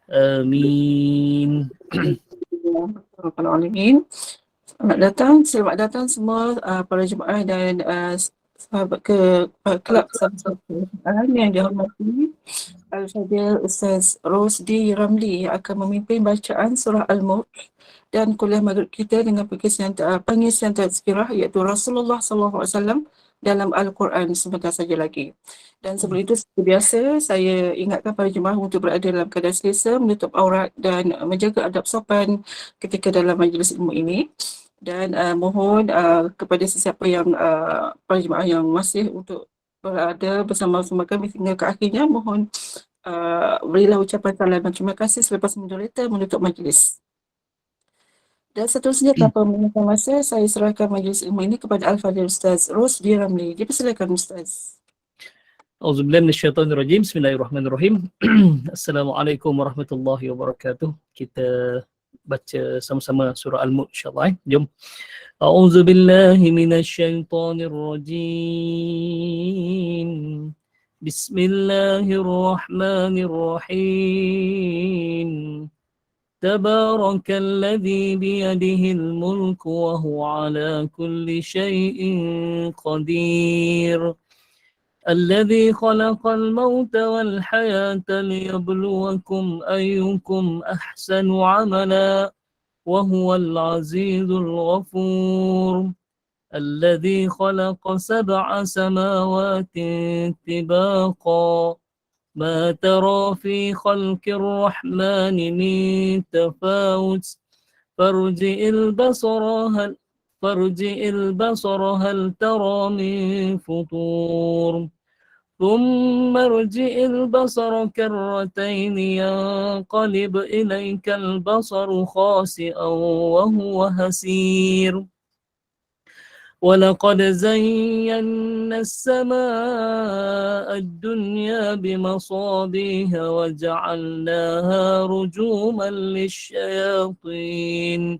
Amin. Alamin. Selamat datang semua para jemaah dan sahabat kelab sahabat Quran yang dihormati. Al-Fadil Ustaz Rosdi Ramli yang akan memimpin bacaan surah Al-Mulk dan kuliah maghrib kita dengan pengisian tazkirah iaitu Rasulullah SAW dalam Al-Quran sebentar saja lagi. Dan sebelum itu seperti biasa saya ingatkan para jemaah untuk berada dalam keadaan selesa, menutup aurat dan menjaga adab sopan ketika dalam majlis ilmu ini. Dan mohon kepada sesiapa yang para jemaah yang masih untuk berada bersama-sama kami hingga ke akhirnya, mohon berilah ucapan salam dan terima kasih selepas moderator menutup majlis. Dan seterusnya tanpa menggunakan masa, saya serahkan majlis ilmu ini kepada Al-Fadhil Ustaz Rosdi Ramli. Dipersilakan Ustaz. Auzubillahi minasyaitonirrajim. Bismillahirrahmanirrahim. Assalamualaikum warahmatullahi wabarakatuh. Kita baca sama-sama surah Al-Mulk insya-Allah. Jom. Auzubillahi minasyaitonirrajim. Bismillahirrahmanirrahim. تبارك الذي بيده الملك وهو على كل شيء قدير الذي خلق الموت والحياة ليبلوكم أيكم أحسن عملا وهو العزيز الغفور الذي خلق 7 سماوات طباقا ما ترى في خلق الرحمن من تفاوت فارجع البصر هل ترى من فطور ثم ارجع البصر كرتين ينقلب إليك البصر خاسئا وهو هسير ولقد زينا السماء الدنيا بمصابيح وجعلناها رجوما للشياطين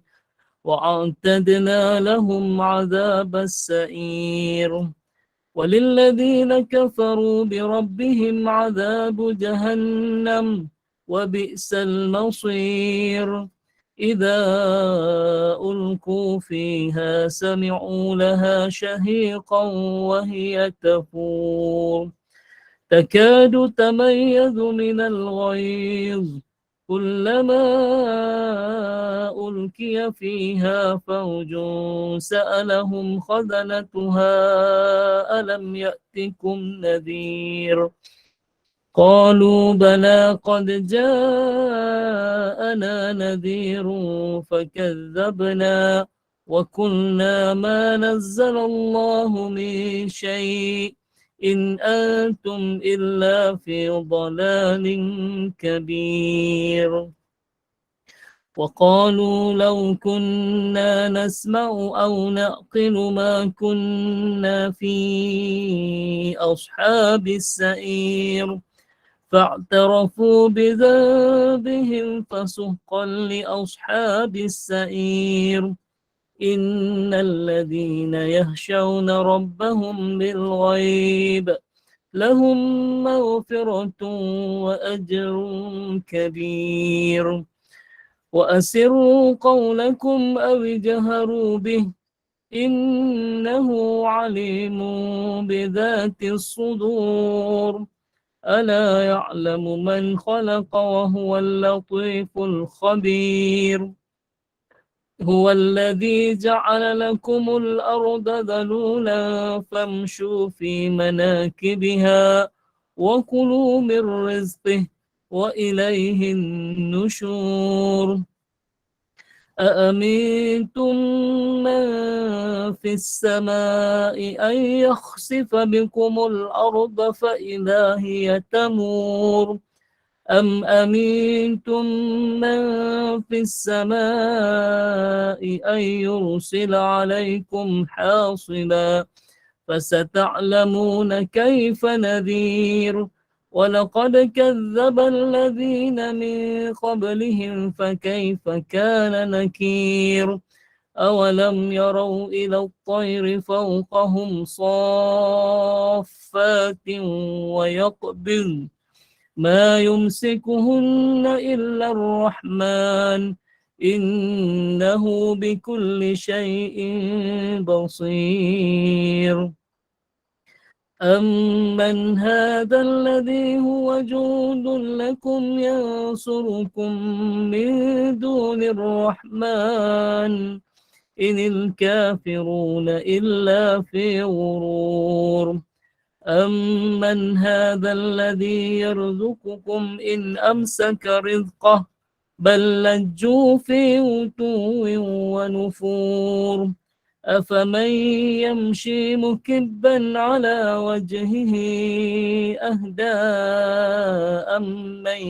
وأعتدنا لهم عذاب السعير وللذين كفروا بربهم عذاب جهنم وبئس المصير إذا ألقوا فيها سمعوا لها شهيقا وهي تفور تكاد تميز من الغيظ كلما ألقي فيها فوج سألهم خزنتها ألم يأتكم نذير قالوا بلى قد جاءنا نذير فكذبنا وقلنا ما نزل الله من شيء إن أنتم إلا في ضلال كبير وقالوا لو كنا نسمع أو نعقل ما كنا في أصحاب السعير فاعترفوا بذنبهم فسحقا لأصحاب السعير إن الذين يخشون ربهم بالغيب لهم مغفرة وأجر كبير وأسروا قولكم أو اجهروا به إنه عليم بذات الصدور ألا يعلم من خلق وهو اللطيف الخبير هو الذي جعل لكم الأرض ذلولا فامشوا في مناكبها وكلوا من رزقه وإليه النشور أأمنتم من في السماء أن يخسف بكم الأرض فإذا هي تمور أم أمنتم من في السماء أن يرسل عليكم حاصبا فستعلمون كيف نذير ولقد كذب الذين من قبلهم فكيف كان نكير أولم يروا إلى الطير فوقهم صافات ويقبض ما يمسكهن إلا الرحمن إنه بكل شيء بصير أمن هذا الذي هو جند لكم ينصركم من دون الرحمن إن الكافرون إلا في غرور أمن هذا الذي يرزقكم إن أمسك رزقه بل لجوا في عتو ونفور أفمن يمشي مكبا على وجهه أهدى أمن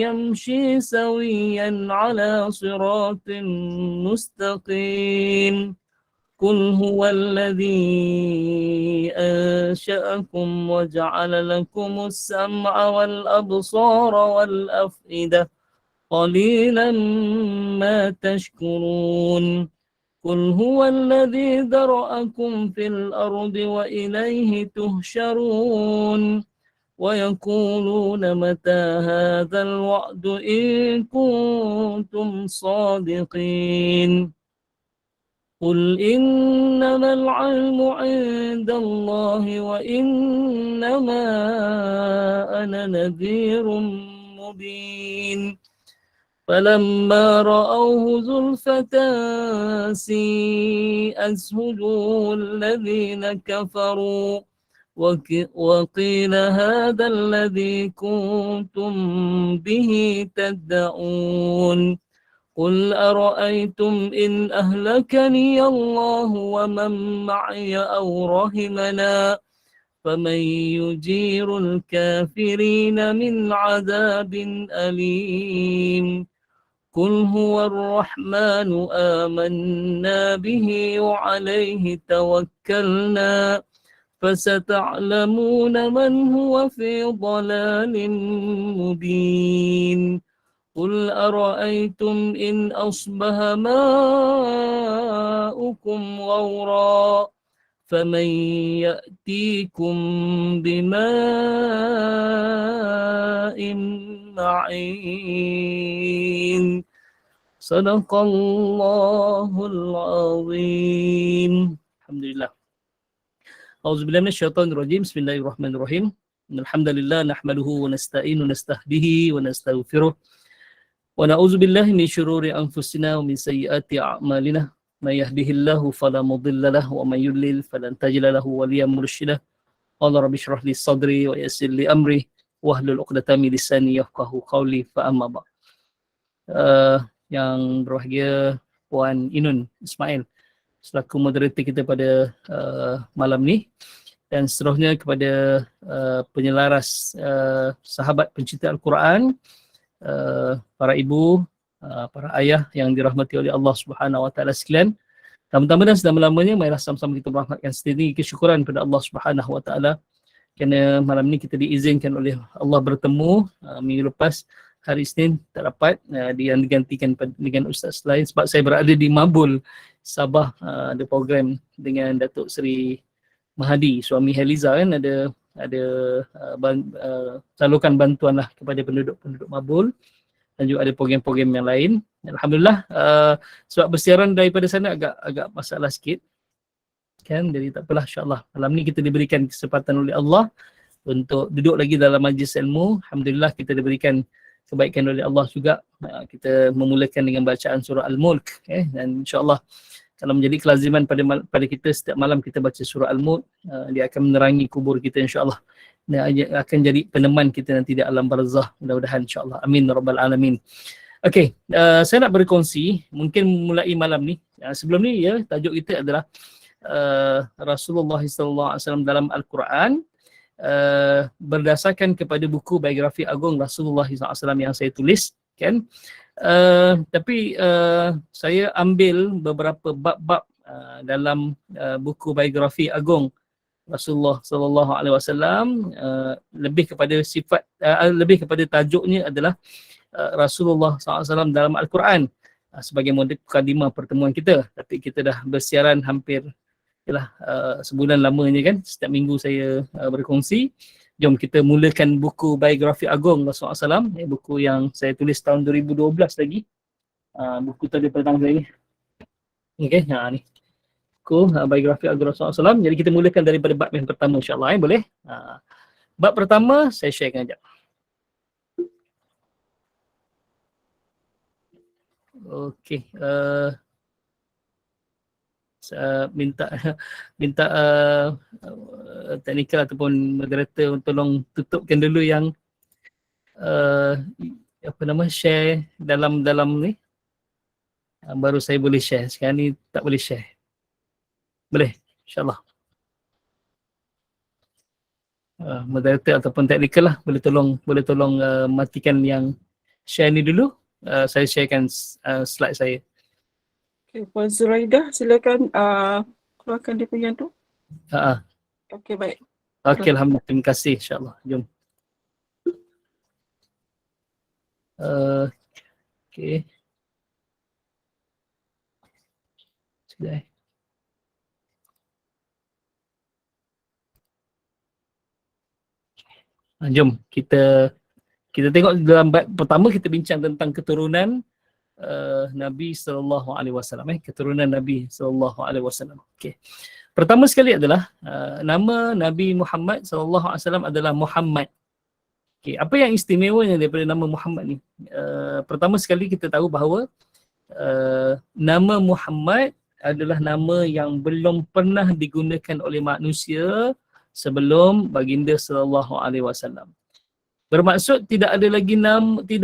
يمشي سويا على صراط مستقيم قل هو الذي أنشأكم وجعل لكم السمع والأبصار والأفئدة قليلا ما تشكرون قل هو الذي ذرأكم في الأرض وإليه تهشرون ويقولون متى هذا الوعد إن كنتم صادقين قل إنما العلم عند الله وإنما أنا نذير مبين فلما رأوه زلفة سيئت وجوه الذين كفروا وقيل هذا الذي كنتم به تدعون قل أرأيتم إن أهلكني الله ومن معي أو رحمنا فمن يجير الكافرين من عذاب أليم قل هو الرحمن آمنا به وعليه توكلنا فستعلمون من هو في ضلال مبين قل أرأيتم إن أصبح ماؤكم غورا فمن يأتيكم بماء معين صدق الله العظيم الحمد لله أعوذ بالله من الشيطان الرجيم بسم الله الرحمن الرحيم الحمد لله نحمده ونستعين ونستهديه ونستغفره ونعوذ بالله من شرور أنفسنا ومن سيئات أعمالنا من يهده الله فلا مضل له ومن يضلل فلن تجد له وليا مرشدا قال رب اشرح لي صدري ويسر لي أمري واhlul 'uqdatam min lisani yafqahu qawli fa amma ba. Yang berbahagia Puan Inun Ismail selaku moderator kita pada malam ni, dan seterusnya kepada penyelaras sahabat pencinta Al-Quran, para ibu, para ayah yang dirahmati oleh Allah Subhanahu Wa Taala sekalian. Pertama-tama dan selama-lamanya marilah sama-sama kita merahmatkan sendiri kesyukuran kepada Allah Subhanahu Wa Taala kerana malam ni kita diizinkan oleh Allah bertemu. Minggu lepas hari Isnin tak dapat, dia digantikan dengan ustaz lain sebab saya berada di Mabul, Sabah. Ada program dengan Datuk Seri Mahadi, suami Heliza kan, ada salurkan bantuan lah kepada penduduk Mabul, dan juga ada program-program yang lain. Alhamdulillah, sebab bersiaran daripada sana agak masalah sikit kan, jadi tak apalah, insya-Allah malam ni kita diberikan kesempatan oleh Allah untuk duduk lagi dalam majlis ilmu. Alhamdulillah kita diberikan kebaikan oleh Allah juga. Kita memulakan dengan bacaan surah Al-Mulk, dan insya-Allah kalau menjadi kelaziman pada kita setiap malam kita baca surah Al-Mulk, dia akan menerangi kubur kita insya-Allah, dan akan jadi peneman kita nanti di alam barzah, mudah-mudahan insya-Allah. Amin rabbal alamin. Okey, saya nak berkongsi mungkin mulai malam ni. Sebelum ni ya, tajuk kita adalah Rasulullah SAW dalam Al-Quran, berdasarkan kepada buku biografi agung Rasulullah SAW yang saya tulis kan. Tapi saya ambil beberapa bab-bab dalam buku biografi agung Rasulullah SAW, lebih kepada sifat, lebih kepada tajuknya adalah Rasulullah SAW dalam Al-Quran, sebagai mukadimah pertemuan kita. Tapi kita dah bersiaran hampir yalah, sebulan lamanya kan, setiap minggu saya berkongsi. Jom kita mulakan buku biografi agung Rasulullah SAW, buku yang saya tulis tahun 2012 lagi. Buku tu daripada tangan saya ni. Okay, ni. Buku biografi agung Rasulullah SAW. Jadi kita mulakan daripada bab yang pertama insyaAllah, boleh? Bab pertama, saya sharekan sekejap. Okay, minta teknikal ataupun moderator tolong tutupkan dulu yang share dalam ni. Baru saya boleh share. Sekarang ni tak boleh share. Boleh? InsyaAllah. Moderator ataupun teknikal lah, boleh tolong matikan yang share ni dulu. Saya sharekan slide saya. Okay, Puan Zuraidah, silakan keluarkan dia punya tu. Okay, baik. Okay, alhamdulillah. Terima kasih, insyaAllah. Jom. Okay. Sudah. Jom kita tengok dalam bab pertama, kita bincang tentang keturunan Nabi sallallahu alaihi wasallam, keturunan Nabi sallallahu alaihi wasallam. Okey. Pertama sekali adalah nama Nabi Muhammad sallallahu alaihi wasallam adalah Muhammad. Okey, apa yang istimewanya daripada nama Muhammad ni? Pertama sekali kita tahu bahawa nama Muhammad adalah nama yang belum pernah digunakan oleh manusia sebelum baginda sallallahu alaihi wasallam. Bermaksud tidak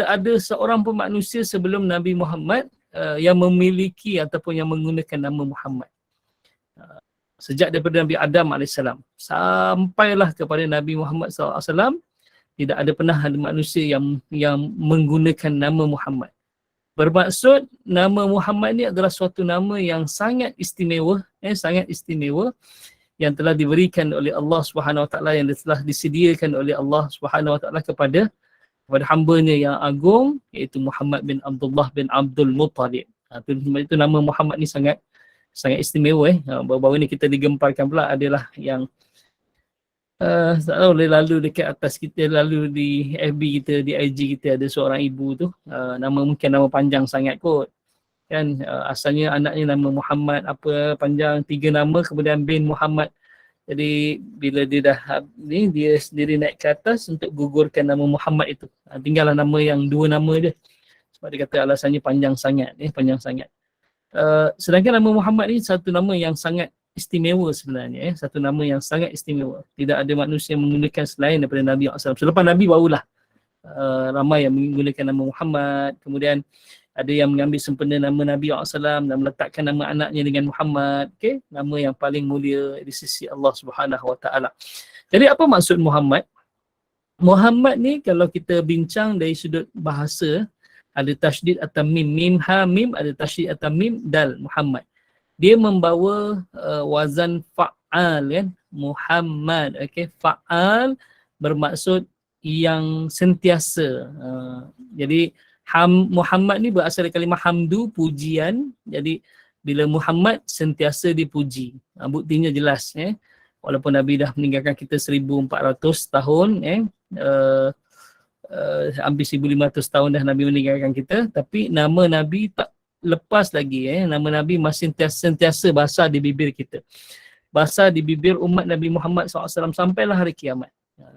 ada seorang pun manusia sebelum Nabi Muhammad yang memiliki ataupun yang menggunakan nama Muhammad. Sejak daripada Nabi Adam AS sampailah kepada Nabi Muhammad SAW, tidak ada pernah ada manusia yang menggunakan nama Muhammad. Bermaksud nama Muhammad ni adalah suatu nama yang sangat istimewa, yang telah diberikan oleh Allah Subhanahu Wa Taala, yang telah disediakan oleh Allah Subhanahu Wa Taala kepada hamba-Nya yang agung, iaitu Muhammad bin Abdullah bin Abdul Muttalib. Itu nama Muhammad ni sangat istimewa. Baru-baru ni kita digemparkan pula adalah yang tak tahu lalu dekat atas kita, lalu di FB kita, di IG kita ada seorang ibu tu, mungkin nama panjang sangat kot. Kan asalnya anaknya nama Muhammad apa panjang, 3 nama, kemudian bin Muhammad. Jadi bila dia dah dia sendiri naik ke atas untuk gugurkan nama Muhammad itu, tinggallah nama yang 2 nama dia, sebab dia kata alasannya panjang sangat. Sedangkan nama Muhammad ni satu nama yang sangat istimewa sebenarnya, satu nama yang sangat istimewa. Tidak ada manusia yang menggunakan selain daripada Nabi SAW. Selepas Nabi barulah ramai yang menggunakan nama Muhammad. Kemudian ada yang mengambil sempena nama Nabi SAW dan meletakkan nama anaknya dengan Muhammad. Okay? Nama yang paling mulia di sisi Allah Subhanahu Wa Taala. Jadi apa maksud Muhammad? Muhammad ni kalau kita bincang dari sudut bahasa, ada tasydid atau mim ha mim, ada tasydid atau mim dal, Muhammad. Dia membawa wazan fa'al kan, Muhammad. Okay? Fa'al bermaksud yang sentiasa. Jadi Muhammad ni berasal dari kalimah hamdu, pujian. Jadi bila Muhammad sentiasa dipuji. Buktinya jelas. Walaupun Nabi dah meninggalkan kita 1400 tahun, hampir 1500 tahun dah Nabi meninggalkan kita, tapi nama Nabi tak lepas lagi. Nama Nabi masih sentiasa basah di bibir kita. Basah di bibir umat Nabi Muhammad SAW sampailah hari kiamat.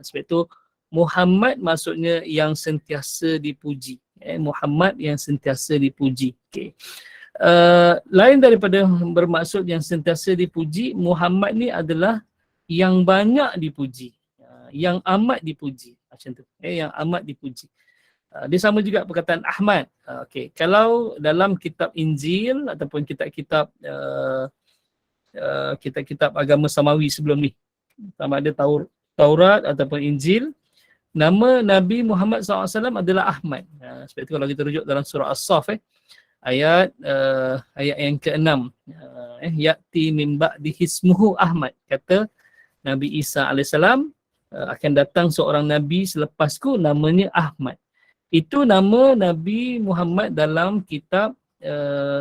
Sebab itu Muhammad maksudnya yang sentiasa dipuji. Muhammad yang sentiasa dipuji. Okay. Lain daripada bermaksud yang sentiasa dipuji, Muhammad ni adalah yang banyak dipuji, yang amat dipuji. Macam tu. Yang amat dipuji. Dia sama juga perkataan Ahmad. Okay. Kalau dalam kitab Injil ataupun kitab-kitab kitab-kitab agama Samawi sebelum ni, sama ada Taurat ataupun Injil, nama Nabi Muhammad SAW adalah Ahmad. Sebab itu kalau kita rujuk dalam surah As-Saff, ayat yang ke-6, ya'ti min ba'dihi ismuhu Ahmad. Kata Nabi Isa AS, akan datang seorang Nabi selepasku, namanya Ahmad. Itu nama Nabi Muhammad dalam kitab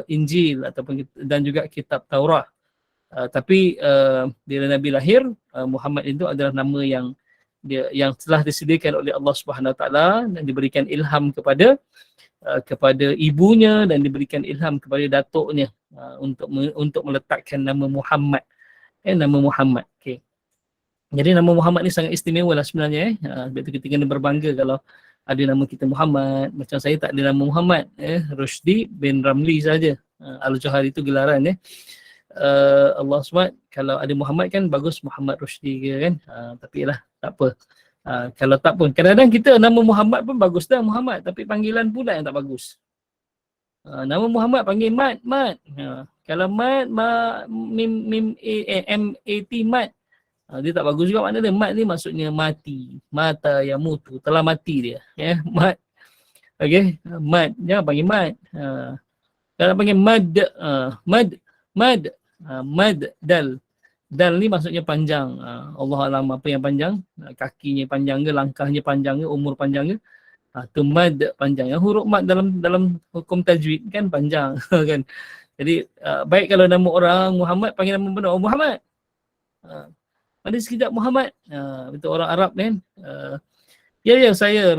Injil ataupun dan juga kitab Taurat. Tapi bila Nabi lahir, Muhammad itu adalah nama yang telah disediakan oleh Allah Subhanahu Wa Taala dan diberikan ilham kepada ibunya dan diberikan ilham kepada datuknya untuk meletakkan nama Muhammad. Nama Muhammad. Okey. Jadi nama Muhammad ni sangat istimewa lah sebenarnya. Sebab tu kita kena berbangga kalau ada nama kita Muhammad. Macam saya tak ada nama Muhammad. Rusdi bin Ramli saja. Al-Johari itu gelaran. Allah SWT kalau ada Muhammad kan bagus, Muhammad Rusdi ke kan. Tapi lah tak apa. Kalau tak pun, kadang-kadang kita nama Muhammad pun bagus dah Muhammad, tapi panggilan pula yang tak bagus. Nama Muhammad panggil Mat. Kalau Mat, Mim M-A-T, Mat. Dia tak bagus juga, makna dia Mat ni maksudnya mati. Mata yang mutu, telah mati dia. Mat. Okay, Mat. Jangan panggil Mat. Kalau panggil Mad, Mad, Dal. Dal ni maksudnya panjang. Allah alam apa yang panjang. Kakinya panjang ke, langkahnya panjang ke, umur panjang ke. Tu mad panjang. Yang huruf mad dalam hukum tajwid kan panjang. Kan. Jadi baik kalau nama orang Muhammad, panggil nama benar, Muhammad. Ada sekejap Muhammad. Betul orang Arab kan. Ya saya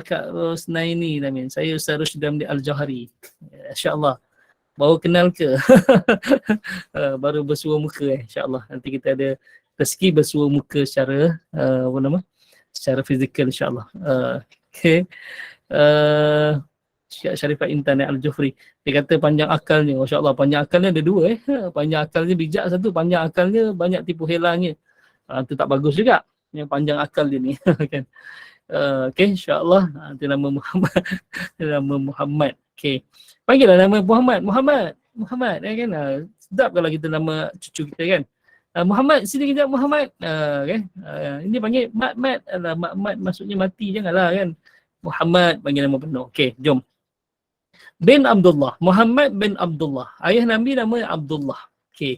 Kak Rosnaini Namin. Saya Ustaz Rusdi Ramli Al-Johari. InsyaAllah. Baru kenal ke? Baru bersua muka insyaAllah. Nanti kita ada rezeki bersua muka secara secara fizikal insyaAllah. Okay. Syarifah Intan Al-Jufri. Dia kata panjang akalnya. Masya Allah, panjang akalnya ada dua. Panjang akalnya bijak satu, panjang akalnya banyak tipu helangnya. Itu tak bagus juga. Yang panjang akal dia ni. Kan? Okay, insyaAllah. Itu nama Muhammad. Nama Muhammad. Okay. Panggillah nama Muhammad. Muhammad. Kan? Sedap kalau kita nama cucu kita kan. Muhammad, sini kejap Muhammad. Okay. Ini panggil Mat. Mat maksudnya mati, janganlah kan. Muhammad panggil nama penuh. Okey, jom. Bin Abdullah. Muhammad bin Abdullah. Ayah Nabi namanya Abdullah. Okey.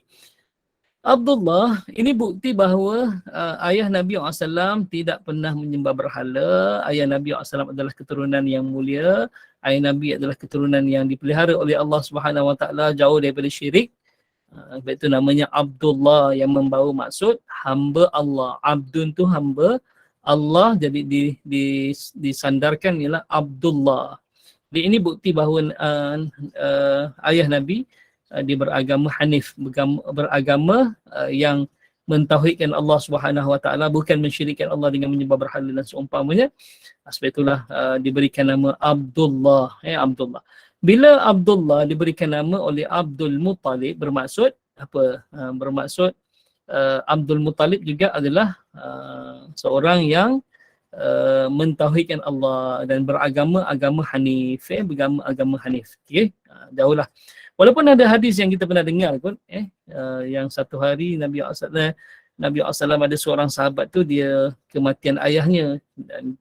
Abdullah, ini bukti bahawa ayah Nabi SAW tidak pernah menyembah berhala. Ayah Nabi SAW adalah keturunan yang mulia. Ayah Nabi adalah keturunan yang dipelihara oleh Allah Subhanahu Wa Taala, jauh daripada syirik. Sebab itu namanya Abdullah yang membawa maksud hamba Allah. Abdun tu hamba Allah, jadi disandarkan ialah Abdullah. Jadi ini bukti bahawa ayah Nabi dia beragama Hanif, beragama yang mentauhidkan Allah Subhanahu Wa Taala, bukan mensyirikkan Allah dengan menyembah berhala dan seumpamanya. Sebab itulah diberikan nama Abdullah. Abdullah. Bila Abdullah diberikan nama oleh Abdul Muttalib, bermaksud apa? Bermaksud Abdul Muttalib juga adalah seorang yang mentauhidkan Allah dan beragama agama Hanif, agama Hanif. Okey, jauhlah. Walaupun ada hadis yang kita pernah dengar pun, yang satu hari Nabi SAW ada seorang sahabat tu dia kematian ayahnya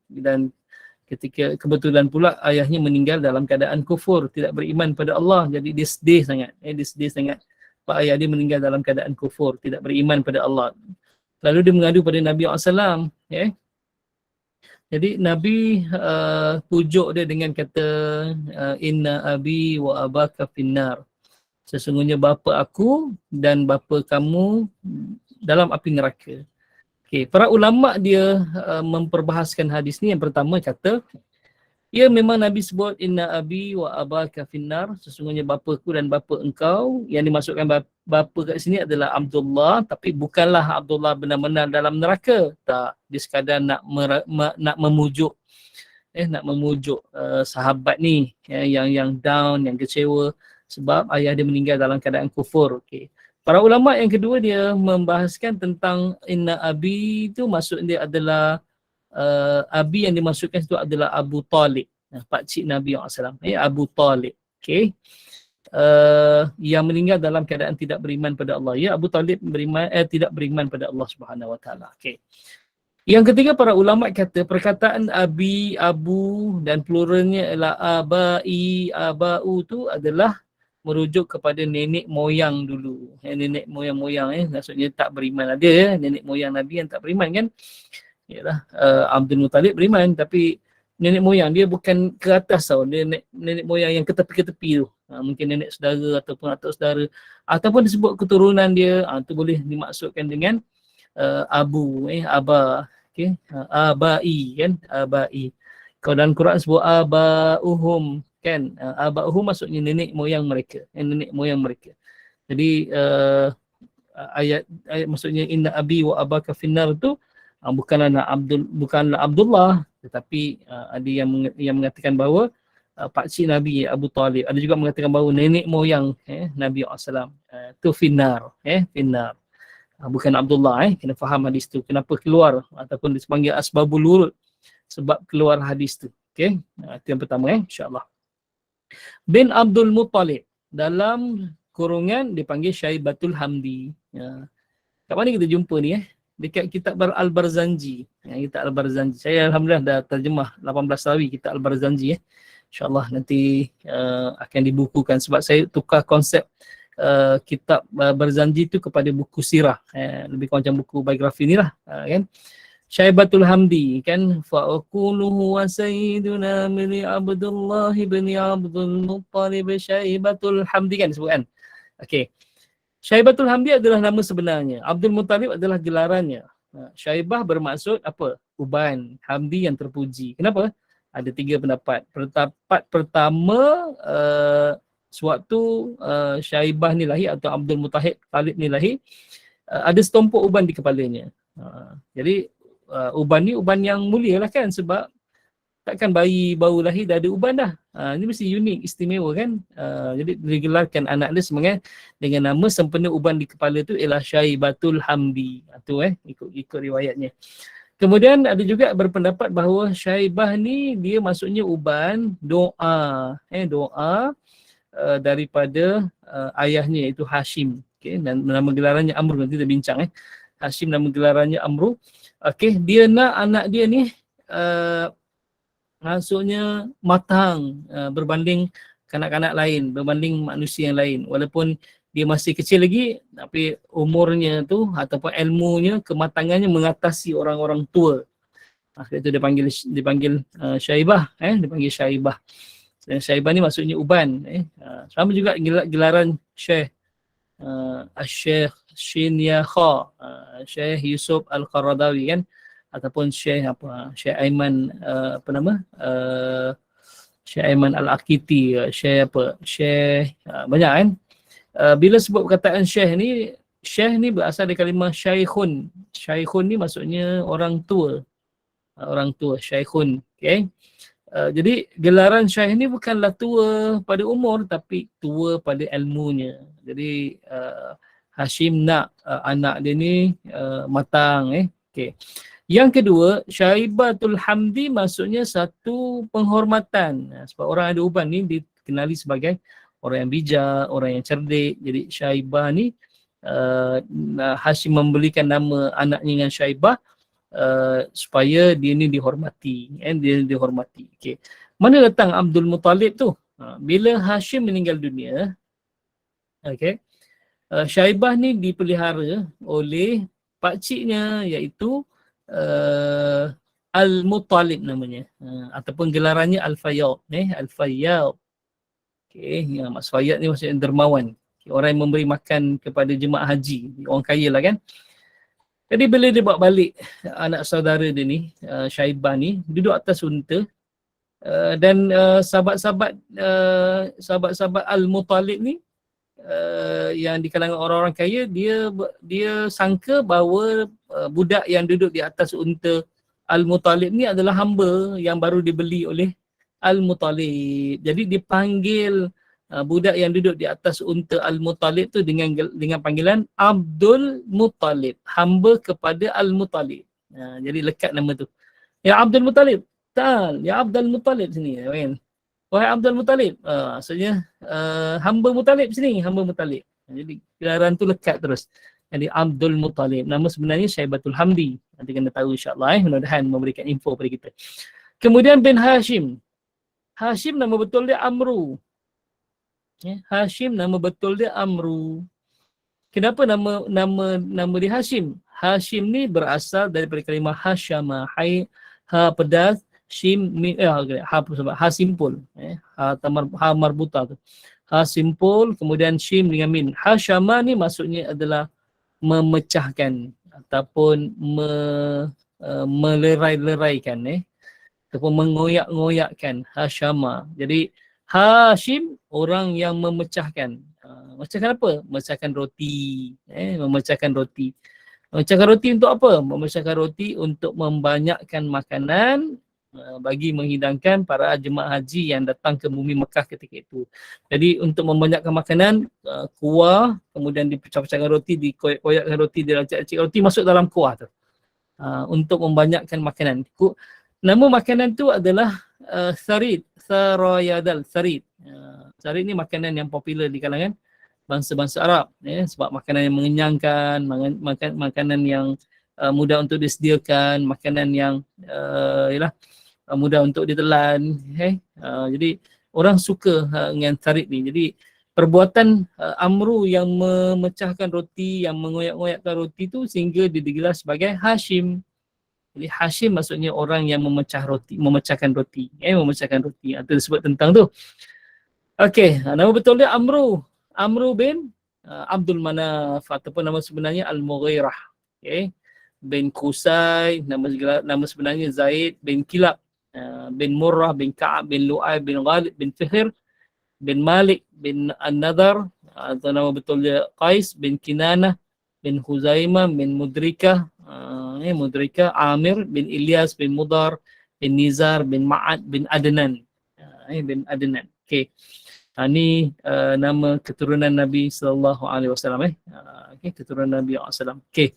dan ketika kebetulan pula ayahnya meninggal dalam keadaan kufur, tidak beriman pada Allah. Jadi dia sedih sangat. Dia sedih sangat. Pak ayah dia meninggal dalam keadaan kufur, tidak beriman pada Allah. Lalu dia mengadu pada Nabi SAW. Jadi Nabi pujuk dia dengan kata inna abi wa abaka finnar. Sesungguhnya bapa aku dan bapa kamu dalam api neraka. Okay. Para ulama dia memperbahaskan hadis ni. Yang pertama kata, ya memang Nabi sebut inna abi wa abaka finnar, sesungguhnya bapaku dan bapa engkau. Yang dimaksudkan bapa kat sini adalah Abdullah, tapi bukanlah Abdullah benar-benar dalam neraka. Tak, dia sekadar nak memujuk sahabat ni yang down, yang kecewa sebab ayah dia meninggal dalam keadaan kufur. Okey. Para ulama yang kedua dia membahaskan tentang inna abi itu maksud dia adalah abi yang dimaksudkan itu adalah Abu Talib, pakcik Nabi SAW, Abu Talib. Okay. Yang meninggal dalam keadaan tidak beriman pada Allah. Ya, Abu Talib tidak beriman pada Allah Subhanahu Wa Taala. Okay. Yang ketiga, para ulama kata perkataan abi, abu dan pluralnya ialah abai, abau itu adalah merujuk kepada nenek moyang dulu. Nenek moyang-moyang maksudnya tak beriman. Ada nenek moyang Nabi yang tak beriman kan. Yalah, Abdul Muttalib beriman, tapi nenek moyang dia bukan ke atas tau. Dia nenek moyang yang ke tepi-ke tepi tu. mungkin nenek saudara ataupun atuk saudara, ataupun disebut keturunan dia, tu boleh dimaksudkan dengan abu, aba, okey, abai kan, abai. Kalau dalam Quran sebut abauhum kan, abauhum maksudnya nenek moyang mereka, nenek moyang mereka. Jadi ayat maksudnya inna abi wa abaka finnar tu bukanlah Abdullah, tetapi ada yang mengatakan bahawa pakcik Nabi Abu Talib, ada juga mengatakan bahawa nenek moyang Nabi SAW tu finnar, finnar. Bukan Abdullah, kena faham hadis tu kenapa keluar ataupun dipanggil asbabul wurud, sebab keluar hadis tu. Okey, itu yang pertama insya-Allah. Bin Abdul Muttalib, dalam kurungan dipanggil Syaibatul Hamdi. Kat mana kita jumpa ni dekat kitab Al-Barzanji. Kitab Al-Barzanji. Saya alhamdulillah dah terjemah 18 rawi kitab Al-Barzanji. InsyaAllah nanti akan dibukukan sebab saya tukar konsep kitab Barzanji tu kepada buku sirah. Lebih kurang macam buku biografi ni lah. Kan? Syaibatul Hamdi kan, fa'akuluhu wa sayyiduna mili Abdullah bin Abdul Muttalib Syaibatul Hamdi kan disebut kan. Okey. Syaibatul Hamdi adalah nama sebenarnya. Abdul Muttalib adalah gelarannya. Syaibah bermaksud apa? Uban. Hamdi yang terpuji. Kenapa? Ada 3 pendapat. Pendapat pertama, sewaktu Syaibah ni lahir atau Abdul Muttalib ni lahir, ada setumpuk uban di kepalanya. Jadi uban ni uban yang mulia lah kan, sebab takkan bayi baru lahir dah ada uban dah. Ini mesti unik, istimewa kan. Jadi digelarkan anak dia sebenarnya dengan nama sempena uban di kepala tu ialah Syaibatul Hamdi. Tu ikut riwayatnya. Kemudian ada juga berpendapat bahawa Syaibah ni dia maksudnya uban doa. Doa daripada ayahnya iaitu Hashim. Okay? Dan nama gelarannya Amru, nanti kita bincang. Hashim nama gelarannya Amru. Okey, dia nak anak dia ni maksudnya matang berbanding kanak-kanak lain, berbanding manusia yang lain. Walaupun dia masih kecil lagi, tapi umurnya tu ataupun ilmunya, kematangannya mengatasi orang-orang tua. Itu dipanggil Syaibah, dipanggil Syaibah. Dan Syaibah ni maksudnya uban. Sama juga gelaran Syekh Syekh Shinya Kha, Syekh Yusuf Al-Qaradawi kan, ataupun Syekh Syekh Aiman Syekh Aiman Al-Aqiti, Syekh banyak kan. Bila sebut perkataan Syekh ni berasal dari kalimah Syekhun. Syekhun ni maksudnya orang tua. Syekhun, okey. Jadi gelaran Syekh ni bukanlah tua pada umur, tapi tua pada ilmunya. Jadi Hashim nak anak dia ni matang. Okay. Yang kedua, Syaibatul Hamdi maksudnya satu penghormatan. Sebab orang ada uban ni dikenali sebagai orang yang bijak, orang yang cerdik. Jadi Syaibah ni Hashim memberikan nama anaknya dengan Syaibah supaya dia ni dihormati. Dia dihormati. Okay. Mana datang Abdul Muttalib tu? Bila Hashim meninggal dunia, okay, Syaibah ni dipelihara oleh pakciknya iaitu Al-Muttalib namanya, ataupun gelarannya Al-Fayyad. Al-Fayyad. Okay, maksud Fayyad ni maksudnya dermawan. Okay, orang yang memberi makan kepada jemaah haji, orang kaya lah kan. Jadi bila dia bawa balik anak saudara dia ni, Syaibah ni, duduk atas unta, dan sahabat-sahabat Al-Muttalib ni, yang di kalangan orang-orang kaya, dia sangka bahawa budak yang duduk di atas unta Al-Muttalib ni adalah hamba yang baru dibeli oleh Al-Muttalib. Jadi dipanggil budak yang duduk di atas unta Al-Muttalib tu dengan panggilan Abdul Muttalib, hamba kepada Al-Muttalib. Jadi lekat nama tu. Ya Abdul Muttalib, ya Abdul Muttalib sini kan. Wahai Abdul Muttalib, maksudnya hamba Muttalib sini, hamba Muttalib. Jadi gelaran tu lekat terus. Jadi Abdul Muttalib. Nama sebenarnya Syaibatul Hamdi. Nanti kena tahu insya-Allah. Mudah-mudahan memberikan info kepada kita. Kemudian bin Hashim. Hashim nama betul dia Amru. Hashim nama betul dia Amru. Kenapa nama dia Hashim? Hashim ni berasal daripada kalimah Hasyama. Ha pedas, Shim ha simpul, ha marbuta tu. Ha simpul, kemudian shim dengan min. Hasyama ni maksudnya adalah memecahkan ataupun melerai-leraikan ataupun mengoyak-ngoyakkan. Hasyama. Jadi Hashim orang yang memecahkan. Memecahkan apa? Memecahkan roti. Memecahkan roti. Memecahkan roti untuk apa? Memecahkan roti untuk membanyakkan makanan bagi menghidangkan para jemaah haji yang datang ke bumi Mekah ketika itu. Jadi untuk membanyakkan makanan, kuah, kemudian dipecah-pecahkan roti, dikoyak-koyakkan roti, diracik-racik roti masuk dalam kuah tu. Untuk membanyakkan makanan. Nama makanan tu adalah sarid, sarayadal, sarid. Sarid ni makanan yang popular di kalangan bangsa-bangsa Arab, sebab makanan yang mengenyangkan, makanan yang mudah untuk disediakan, makanan yang mudah untuk ditelan. Jadi orang suka dengan sarid ni. Jadi perbuatan Amru yang memecahkan roti, yang mengoyak-ngoyakkan roti tu sehingga digelar sebagai Hashim. Jadi Hashim maksudnya orang yang memecahkan roti. Memecahkan roti. Itu disebut tentang tu. Okey, nama betul dia Amru. Amru bin Abdul Manaf ataupun nama sebenarnya Al-Mughirah. Okey. Bin Qusay, nama sebenarnya Zaid bin Kilab, bin Murrah bin Ka'ab bin Lu'ay bin Ghalib bin Fihr bin Malik bin An-Nadar, atau nama betul dia Qais bin Kinanah bin Huzaimah bin Mudrikah, Amir bin Ilyas bin Mudar bin Nizar bin Ma'ad bin Adnan. Okey. Ini nama keturunan Nabi sallallahu alaihi wasallam. Keturunan Nabi sallallahu alaihi wasallam. Okey.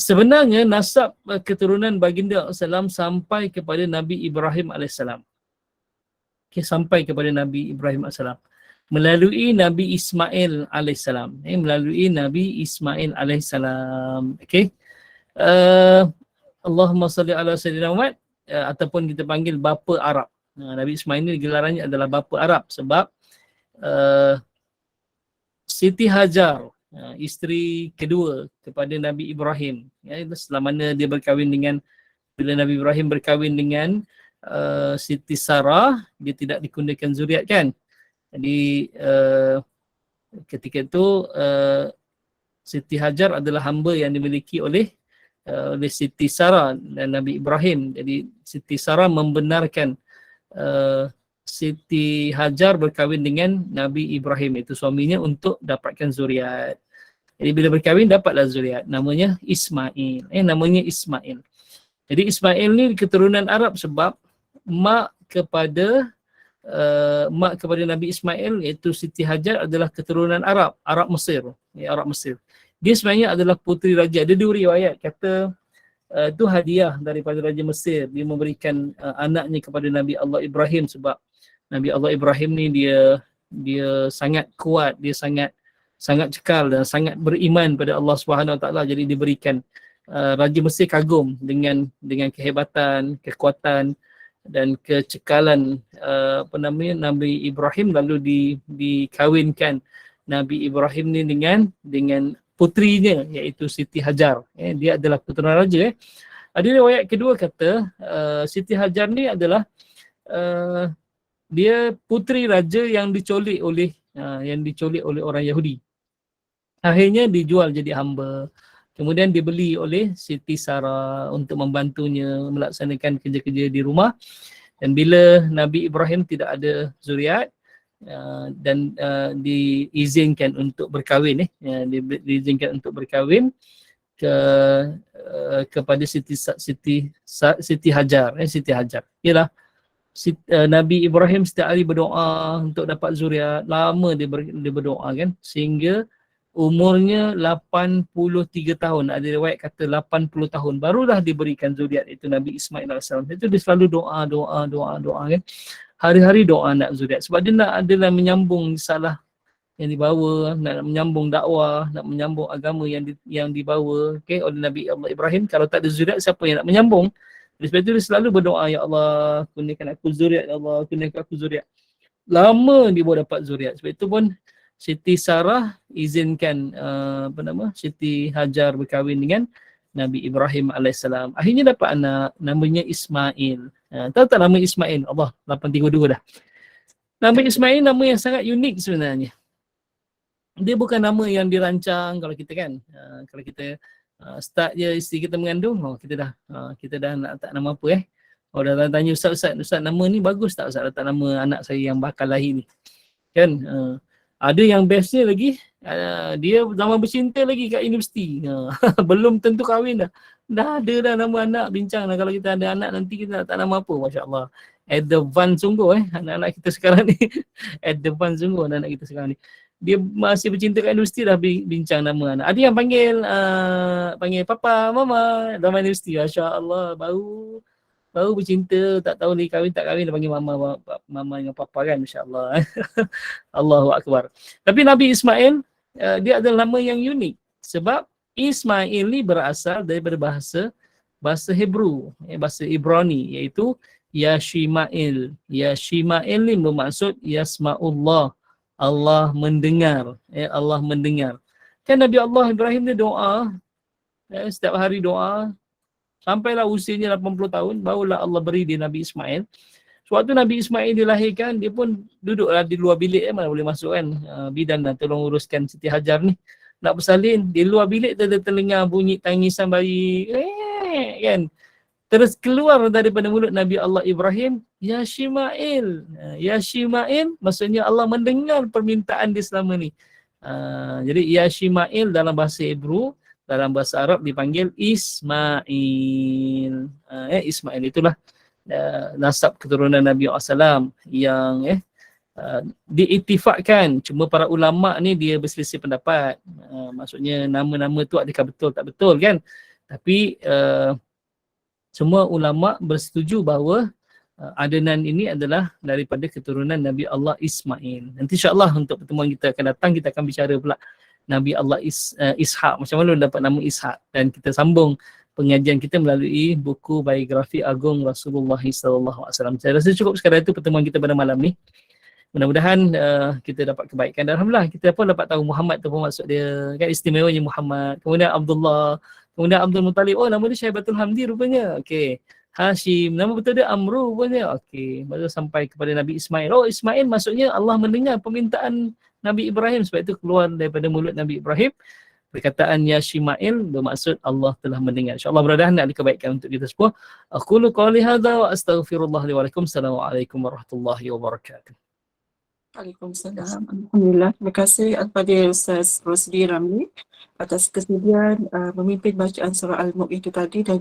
Sebenarnya nasab keturunan baginda SAW sampai kepada Nabi Ibrahim AS. Sampai kepada Nabi Ibrahim AS melalui Nabi Ismail AS. Melalui Nabi Ismail AS. Okey. Allahumma salli ala Sayyidina Muhammad, ataupun kita panggil bapa Arab. Nabi Ismail ni gelarannya adalah bapa Arab sebab Siti Hajar, isteri kedua kepada Nabi Ibrahim, setelah mana dia berkahwin dengan, bila Nabi Ibrahim berkahwin dengan Siti Sarah, dia tidak dikurniakan zuriat kan. Jadi ketika itu Siti Hajar adalah hamba yang dimiliki oleh Siti Sarah dan Nabi Ibrahim. Jadi Siti Sarah membenarkan Siti Hajar berkahwin dengan Nabi Ibrahim, itu suaminya, untuk dapatkan zuriat. Jadi bila berkahwin dapatlah zuriat, namanya Ismail. Namanya Ismail. Jadi Ismail ni keturunan Arab sebab mak kepada Nabi Ismail, iaitu Siti Hajar, adalah keturunan Arab, Arab Mesir. Arab Mesir. Dia sebenarnya adalah puteri raja. Ada dua riwayat kata itu hadiah daripada Raja Mesir. Dia memberikan anaknya kepada Nabi Allah Ibrahim sebab Nabi Allah Ibrahim ni dia sangat kuat, dia sangat cekal dan sangat beriman pada Allah Subhanahu Wa Taala. Jadi diberikan, Raja Mesir kagum dengan kehebatan, kekuatan dan kecekalan Nabi Ibrahim, lalu dikawinkan Nabi Ibrahim ni dengan putrinya, iaitu Siti Hajar. Dia adalah keturunan raja. Ada riwayat kedua kata Siti Hajar ni adalah dia puteri raja yang diculik oleh orang Yahudi. Akhirnya dijual jadi hamba. Kemudian dibeli oleh Siti Sarah untuk membantunya melaksanakan kerja-kerja di rumah. Dan bila Nabi Ibrahim tidak ada zuriat, dan diizinkan untuk berkahwin, diizinkan untuk berkahwin kepada Siti Hajar. Siti Hajar ialah Nabi Ibrahim setiap hari berdoa untuk dapat zuriat. Lama dia berdoa kan, sehingga umurnya 83 tahun. Ada riwayat kata 80 tahun barulah diberikan zuriat, itu Nabi Ismail AS. Itu dia selalu doa kan. Hari-hari doa nak zuriat sebab dia nak adalah menyambung risalah yang dibawa, nak menyambung dakwah, nak menyambung agama yang dibawa oleh Nabi Allah Ibrahim. Kalau tak ada zuriat, siapa yang nak menyambung? Sebab itu dia selalu berdoa, ya Allah, kurniakan aku zuriat, ya Allah, kurniakan aku zuriat. Lama dia baru dapat zuriat. Sebab itu pun Siti Sarah izinkan Siti Hajar berkahwin dengan Nabi Ibrahim AS. Akhirnya dapat anak, namanya Ismail. Tahu tak nama Ismail? Allah 832 dah. Nabi Ismail nama yang sangat unik sebenarnya. Dia bukan nama yang dirancang kalau kita kan. Kalau kita start je isteri kita mengandung, kita dah nak letak nama apa dah tanya Ustaz nama ni bagus tak Ustaz letak nama anak saya yang bakal lahir ni. Kan? Ada yang bestnya lagi, dia zaman bercinta lagi kat universiti. Belum tentu kahwin dah. Dah ada dah nama anak, bincang dah kalau kita ada anak nanti kita nak letak nama apa. Masya Allah. Advance sungguh anak-anak kita sekarang ni. Advance sungguh anak-anak kita sekarang ni. Dia masih bercinta kat universiti dah bincang nama anak. Ada yang panggil papa, mama dalam universiti. Masya Allah, baru bercinta, tak tahu ni kahwin tak kahwin, dia panggil mama dengan papa kan, masya-Allah. Allahu akbar. Tapi Nabi Ismail dia adalah nama yang unik sebab Ismail ni berasal daripada bahasa Hebrew, bahasa Ibrani, iaitu Yashimail. Yashimail ni bermaksud Yasma'ullah, Allah mendengar. Allah mendengar. Kan Nabi Allah Ibrahim dia doa, setiap hari doa, sampailah usianya 80 tahun, barulah Allah beri dia Nabi Ismail. Sewaktu Nabi Ismail dilahirkan, dia pun duduklah di luar bilik, mana boleh masuk kan. Bidan dah tolong uruskan Siti Hajar ni. Nak bersalin, di luar bilik dia terdengar bunyi tangisan bayi. Kan? Terus keluar daripada mulut Nabi Allah Ibrahim, Ya Shimail. Ya Shimail, maksudnya Allah mendengar permintaan dia selama ni. Jadi Ya Shimail dalam bahasa Hebrew, dalam bahasa Arab dipanggil Ismail. Ismail itulah nasab keturunan Nabi SAW yang diiktifakkan. Cuma para ulama ni dia berselisih pendapat. Maksudnya nama-nama tu adakah betul tak betul kan. Tapi semua ulama bersetuju bahawa Adnan ini adalah daripada keturunan Nabi Allah Ismail. Nanti insyaAllah untuk pertemuan kita akan datang, kita akan bicara pula Nabi Allah Ishaq, macam mana dapat nama Ishaq, dan kita sambung pengajian kita melalui buku biografi agung Rasulullah SAW. Saya rasa cukup sekadar itu pertemuan kita pada malam ni. Mudah-mudahan kita dapat kebaikan. Dan alhamdulillah kita pun dapat tahu Muhammad tu pun maksud dia kan istimewanya Muhammad. Kemudian Abdullah, kemudian Abdul Muttalib. Oh, nama dia Syaibatul Hamdi rupanya. Okey. Hashim, nama betul dia Amru rupanya. Okey. Baru sampai kepada Nabi Ismail. Oh, Ismail maksudnya Allah mendengar permintaan Nabi Ibrahim, sebab itu keluar daripada mulut Nabi Ibrahim perkataan Ya Shimail bermaksud Allah telah mendengar. InsyaAllah mudah-mudahan ada kebaikan untuk kita semua. Aqulu qawli hadza wa astaghfirullah li wa lakum. Assalamualaikum warahmatullahi wabarakatuh. Waalaikumsalam. Alhamdulillah. Terima kasih Al-Fadhil Ustaz Rosdi Ramli atas kesediaan memimpin bacaan surah Al-Mulk itu tadi dan